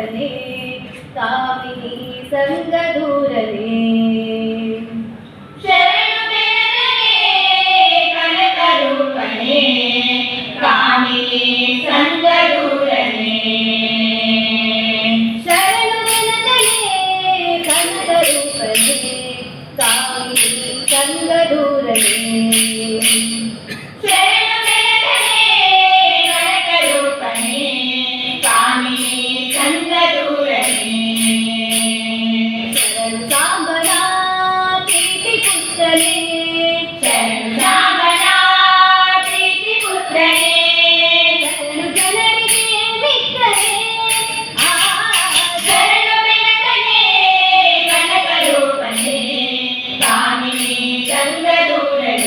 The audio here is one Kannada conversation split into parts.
ದೂರನೆ ಕಾಮಿನಿ ಸಂಗ ದೂರನೆ ಕಾಮಿನಿ ಸಂಗ ದೂರನೆ ಶರಣು ಬೆನಕನೆ ಕನಕ ರೂಪನೆ ಕಾಮಿನಿ ಸಂಗ ದೂರನೆ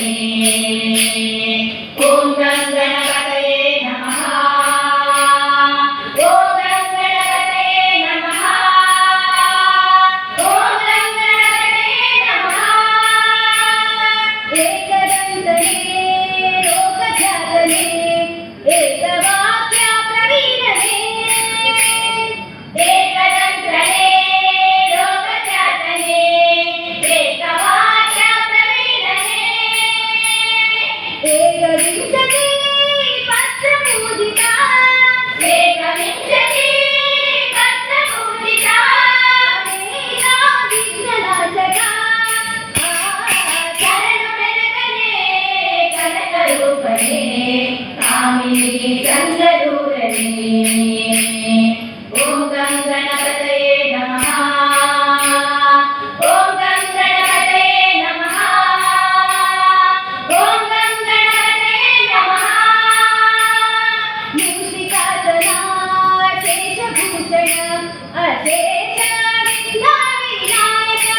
ಕಾಮಿನಿ ಸಂಗ ದೂರನೆ ಓಂ ಗಂ ಗಣಪತಯೇ ನಮಃ ಓಂ ಗಂ ಗಣಪತಯೇ ನಮಃ ಓಂ ಗಂ ಗಣಪತಯೇ ನಮಃ ಮೂಷಿಕಾಸನ ಶೇಷಭೂಷಣ ಅಶೇಷ ವಿಘ್ನ ವಿನಾಯಕ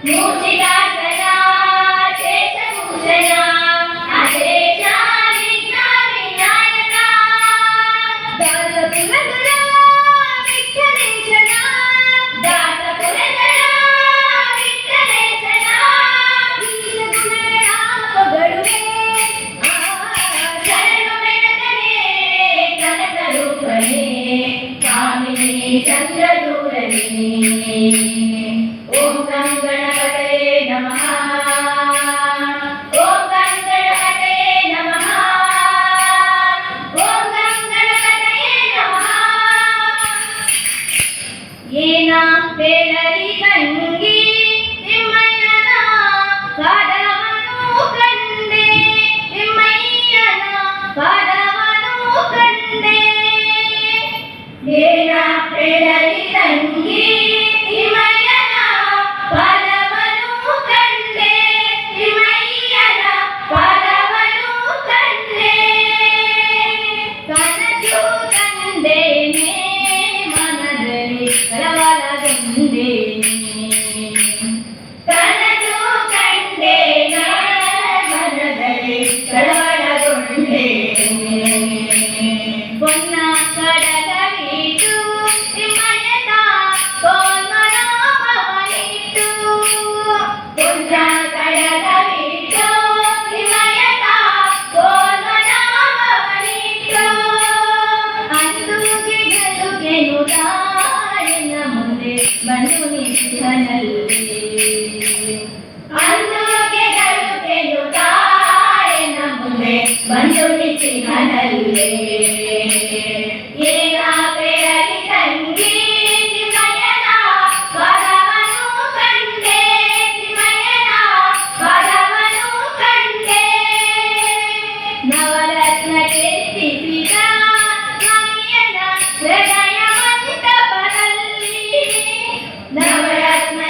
ಮೂಷಿಕಾಸನ ಶೇಷಭೂಷಣ ಅಶೇಷ ವಿಘ್ನ ವಿನಾಯಕ ದಾಸಪುರಧರ ವಿಠ್ಠಲೇಶನ ದಾಸಪುರಧರ ವಿಠ್ಠಲೇಶನ ಈಶಗುಣಗಳ ಪೊಗಳುವೆ ಶರಣು ಬೆನಕನೆ ಕನಕ ರೂಪನೆ ಕಾಮಿನಿ ಸಂಗ ದೂರನೆ ಓಂ ಗಂ ಗಣಪತಯೇ ನಮಃ ಓಂ ಗಂ ಗಣಪತಯೇ ನಮಃ ಓಂ ಗಂ ಗಣಪತಯೇ ನಮಃ ಏನ ಬೇಡರಿ ಗಂಗಿ ತಿಮ್ಮಯ್ಯನ ಪಾದವನು ಕಂಡೆ ತಿಮ್ಮಯ್ಯನ ಪಾದವನು ಕಂಡೆ ಏನ ಬೇಡರಿ ತಂಗಿ ತಿಮ್ಮಯ್ಯನ ಪಾದವನು ಕಂಡೆ ತಿಮ್ಮಯ್ಯನ ಪಾದವನು ಕಂಡೆ ಕನಸು ಕಂಡೇನೆ ಮನದಲ್ಲಿ ಕಳವಳಗೊಂಡೇನೆ ಕನಸು ಕಂಡೆ ಮನದಲ್ಲಿ ಕಳವಳಗೊಂಡೆ ಪೊನ್ನ ಕಡಗವಿತು ತಿಮ್ಮಯ್ಯನ ಕೋನ್ಮನೋಭವನಿತು ಪುಂಜ ಕಡಗವಿಟ್ಟು ತಿಮ್ಮಯ್ಯನ ಕೋನ್ಮನೋಭವನಿಟ್ಟು ಅಂದುಗೆ ಗೆಲುಗೆನು ತಾಯಿನ ಮುಂದೆ ಬಂದು ನಿಂತನಲ್ಲಿ ಅಂದುಗೆ ಗರುಗೆನು ತಾಯನ ಮುಂದೆ ಬಂದು ನಿಂತಿಹನಲ್ಲೇ ಏನ ಬೇಡರಿ ತಂಗಿ ತಿಮ್ಮಯ್ಯನ ಪಾದವನು ಕಂಡೆ ತಿಮ್ಮಯ್ಯನ ಪಾದವನು ಕಂಡೆ ನವರತ್ನ ಕೆತ್ತಿಸಿದ ಸ್ವಾಮಿಯನ ಹೃದಯ ಮಂಟಪದಲ್ಲಿ ನವರತ್ನ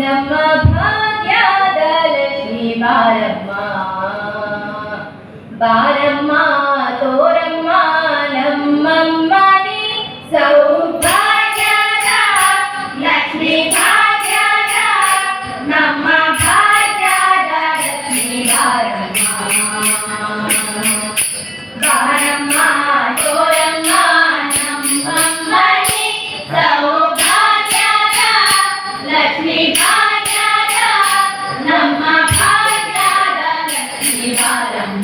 ನಮ್ಮ ಭಾಗ್ಯದ ಲಕ್ಷ್ಮಿ ಬಾರಮ್ಮ ಬಾರಮ್ಮ ತೋರಮ್ಮ ನಮ್ಮಮ್ಮನಿ ಸೌಭಾಗ್ಯದ ಲಕ್ಷ್ಮೀ ಭಾಗ್ಯದ ನಮ್ಮ ಭಾಗ್ಯದ ಲಕ್ಷ್ಮೀ ಬಾರಮ್ಮ ಬಾರಮ್ಮ ತೋರಮ್ಮ ನಮ್ಮಮ್ಮನಿ ಸೌಭಾಗ್ಯದ ಲಕ್ಷ್ಮೀ ಭಾಗ್ಯದ ನಮ್ಮ ಭಾಗ್ಯದ ಲಕ್ಷ್ಮೀ ಬಾರಮ್ಮ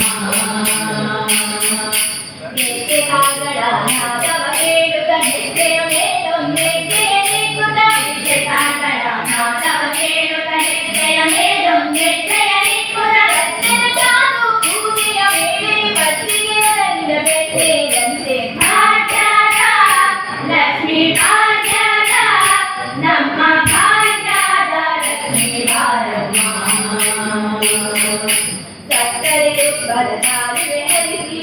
ಗೆಜ್ಜೆ ಕಾಗಡ ನಾದವ ಕೇಳುತ್ತ ಹೆಜ್ಜೆಯ ಮೇಲೊಂದೆಜ್ಜೆಯ ನಿಕ್ಕುತ್ತ ಗೆಜ್ಜೆ ಕಾಕಡ ನಾದವ ಕೇಳುತ್ತ ಹೆಜ್ಜೆಯ ಮೇಲೊಂದೆಜ್ಜೆಯ ನಿಕ್ಕುತ್ತ ಗಜ್ಜೆಯ ಚಾದು ಪೂಜೆಯ ವೇಳೆ ಬತ್ತಿಗೆ ಅರಳಿದ ಬೆಣ್ಣೆಯಂತೆ ಭಾಗ್ಯದ ಲಕ್ಷ್ಮೀ ಭಾಗ್ಯದ ನಮ್ಮ ಭಾಗ್ಯದ ಲಕ್ಷ್ಮೀ ಬಾರಮ್ಮ ಸಕ್ಕರೆ ತುಪ್ಪದ ತಾಳುವೆ ಹರಿಸಿ